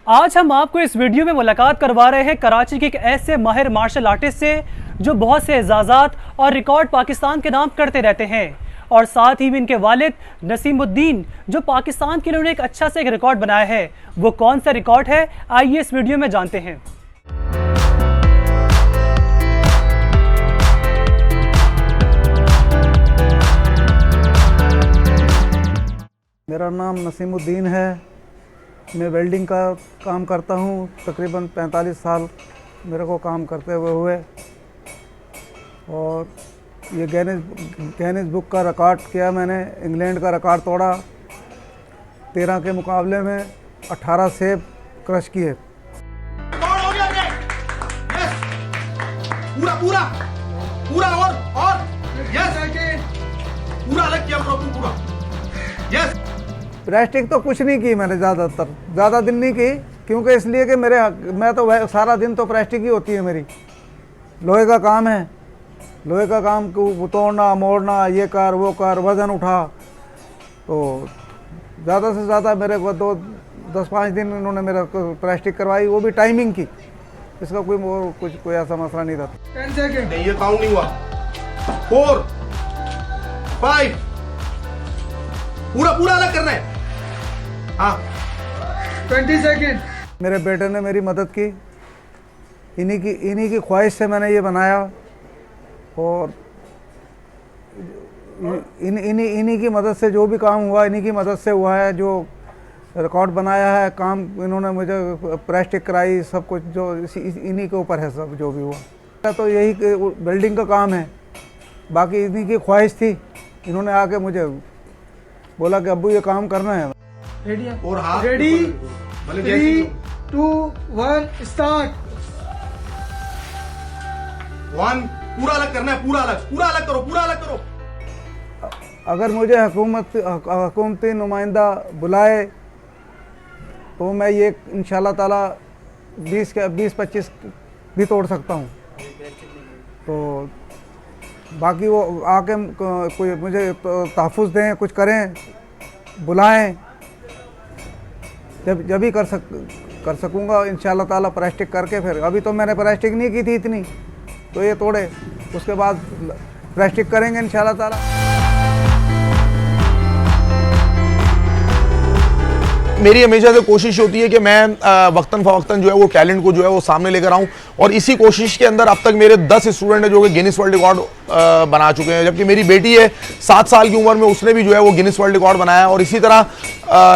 आज हम आपको इस वीडियो में मुलाकात करवा रहे हैं कराची के एक ऐसे माहिर मार्शल आर्टिस्ट से जो बहुत से एजाज़ात और रिकॉर्ड पाकिस्तान के नाम करते रहते हैं, और साथ ही भी इनके वालिद नसीमुद्दीन जो पाकिस्तान के लिए उन्होंने एक अच्छा सा एक रिकॉर्ड बनाया है। वो कौन सा रिकॉर्ड है, आइए इस वीडियो में जानते हैं। मेरा नाम नसीमुद्दीन है। मैं वेल्डिंग का काम करता हूँ। तकरीबन 45 साल मेरे को काम करते हुए और ये गिनीज बुक का रिकॉर्ड किया मैंने। इंग्लैंड का रिकॉर्ड तोड़ा। 13 के मुकाबले में 18 सेब क्रश किए। पूरा पूरा पूरा और यस पूरा अलग किया पूरा यस। प्लास्टिक तो कुछ नहीं की मैंने, ज़्यादा दिन नहीं की, क्योंकि इसलिए कि मैं तो सारा दिन तो प्लास्टिक ही होती है मेरी। लोहे का काम है, लोहे का काम को तोड़ना मोड़ना, ये कर वो कर, वज़न उठा। तो ज़्यादा से ज़्यादा मेरे को 10-5 दिन इन्होंने मेरा प्लास्टिक करवाई, वो भी टाइमिंग की। इसका कोई ऐसा मसला नहीं था। 10 सेकंड नहीं, ये काउंट नहीं हुआ। 4 5 पूरा अलग करना है। हाँ 20 सेकंड। मेरे बेटे ने मेरी मदद की। इन्हीं की ख्वाहिश से मैंने ये बनाया, और इन्हीं की मदद से जो भी काम हुआ, इन्हीं की मदद से हुआ है। जो रिकॉर्ड बनाया है, काम इन्होंने मुझे प्लास्टिक कराई, सब कुछ जो इन्हीं के ऊपर है। सब जो भी हुआ तो यही बिल्डिंग का काम है। बाकी इन्हीं की ख्वाहिश थी। इन्होंने आके मुझे बोला कि अब्बू ये काम करना है। रेडी और हाथ रेडी 3 2 1 स्टार्ट। 1 पूरा अलग करना है, पूरा अलग करो। अगर मुझे हुकूमती नुमाइंदा बुलाए तो मैं ये इंशाल्लाह ताला 20-25 भी तोड़ सकता हूँ। तो बाकी वो आके कोई मुझे तहफ़्फ़ुज़ दें, कुछ करें, बुलाएं, जब भी कर सकूँगा इंशाल्लाह ताला प्लास्टिक करके। फिर अभी तो मैंने प्लास्टिक नहीं की थी इतनी, तो ये तोड़े, उसके बाद प्लास्टिक करेंगे इंशाल्लाह ताला। मेरी हमेशा से कोशिश होती है कि मैं वक्तन फ़वक्तन जो है वो टैलेंट को जो है वो सामने लेकर आऊँ, और इसी कोशिश के अंदर अब तक मेरे 10 स्टूडेंट हैं जो कि गिनीज वर्ल्ड रिकॉर्ड बना चुके हैं। जबकि मेरी बेटी है 7 साल की उम्र में, उसने भी जो है वो गिनीज वर्ल्ड रिकॉर्ड बनाया। और इसी तरह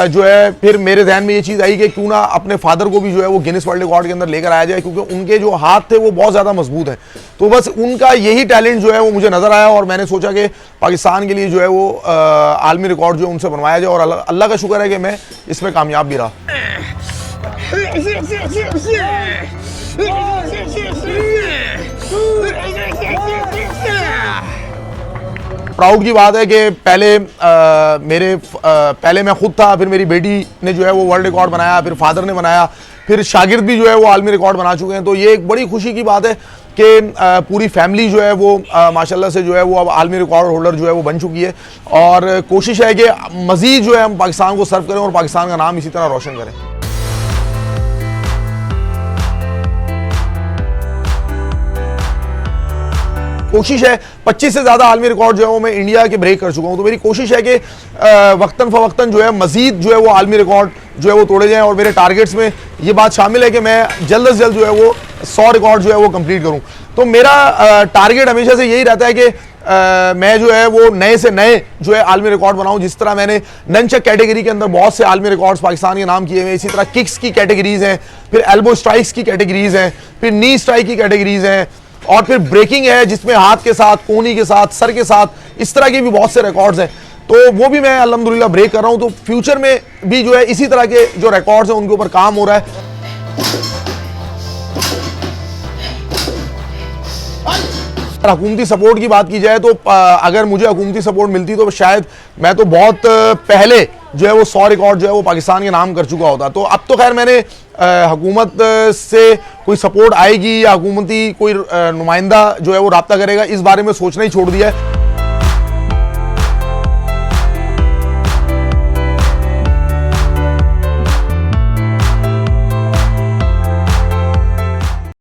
जो है फिर मेरे ध्यान में ये चीज़ आई कि क्यों ना अपने फादर को भी जो है वो गिनीज वर्ल्ड रिकॉर्ड के अंदर लेकर आया जाए, क्योंकि उनके जो हाथ थे वो बहुत ज़्यादा मजबूत हैं। तो बस उनका यही टैलेंट जो है वो मुझे नज़र आया, और मैंने सोचा कि पाकिस्तान के लिए जो है वो आलमी रिकॉर्ड जो है उनसे बनवाया जाए। और अल्लाह का शुक्र है कि मैं इसमें कामयाब भी रहा। प्राउड की बात है कि पहले मैं खुद था, फिर मेरी बेटी ने जो है वो वर्ल्ड रिकॉर्ड बनाया, फिर फादर ने बनाया, फिर शागिर्द भी जो है वो आलमी रिकॉर्ड बना चुके हैं। तो ये एक बड़ी खुशी की बात है कि पूरी फैमिली जो है वो माशाल्लाह से जो है वो अब आलमी रिकॉर्ड होल्डर जो है वो बन चुकी है। और कोशिश है कि मज़ीद जो है हम पाकिस्तान को सर्व करें और पाकिस्तान का नाम इसी तरह रोशन करें। कोशिश है 25 से ज़्यादा आलमी रिकॉर्ड जो है वो मैं इंडिया के ब्रेक कर चुका हूँ। तो मेरी कोशिश है कि वक्तन फ़वक्तन जो है मज़ीद जो है वो आलमी रिकॉर्ड जो है वो तोड़े जाएं, और मेरे टारगेट्स में ये बात शामिल है कि मैं जल्द से जल्द जो है वो 100 रिकॉर्ड जो है वो कंप्लीट करूँ। तो मेरा टारगेट हमेशा से यही रहता है कि मैं जो है वो नए से नए जो है आलमी रिकॉर्ड बनाऊँ। जिस तरह मैंने ननचक कैटेगरी के अंदर बहुत से आलमी रिकॉर्ड्स पाकिस्तान के नाम किए हुए हैं, इसी तरह किक्स की कैटेगरीज हैं, फिर एल्बो स्ट्राइक्स की कैटेगरीज हैं, फिर नी स्ट्राइक की कैटेगरीज हैं, और फिर ब्रेकिंग है जिसमें हाथ के साथ, कोहनी के साथ, सर के साथ, इस तरह के भी बहुत से रिकॉर्ड्स हैं। तो वो भी मैं अल्हम्दुलिल्लाह ब्रेक कर रहा हूं। तो फ्यूचर में भी जो है इसी तरह के जो रिकॉर्ड्स हैं उनके ऊपर काम हो रहा है। हुकूमती सपोर्ट की बात की जाए तो अगर मुझे हुकूमती सपोर्ट मिलती तो शायद मैं तो बहुत पहले जो है वो 100 रिकॉर्ड जो है वो पाकिस्तान के नाम कर चुका होता। तो अब तो खैर मैंने हुकूमत से कोई सपोर्ट आएगी या हुकूमती कोई नुमाइंदा जो है वो राब्ता करेगा, इस बारे में सोचना ही छोड़ दिया है।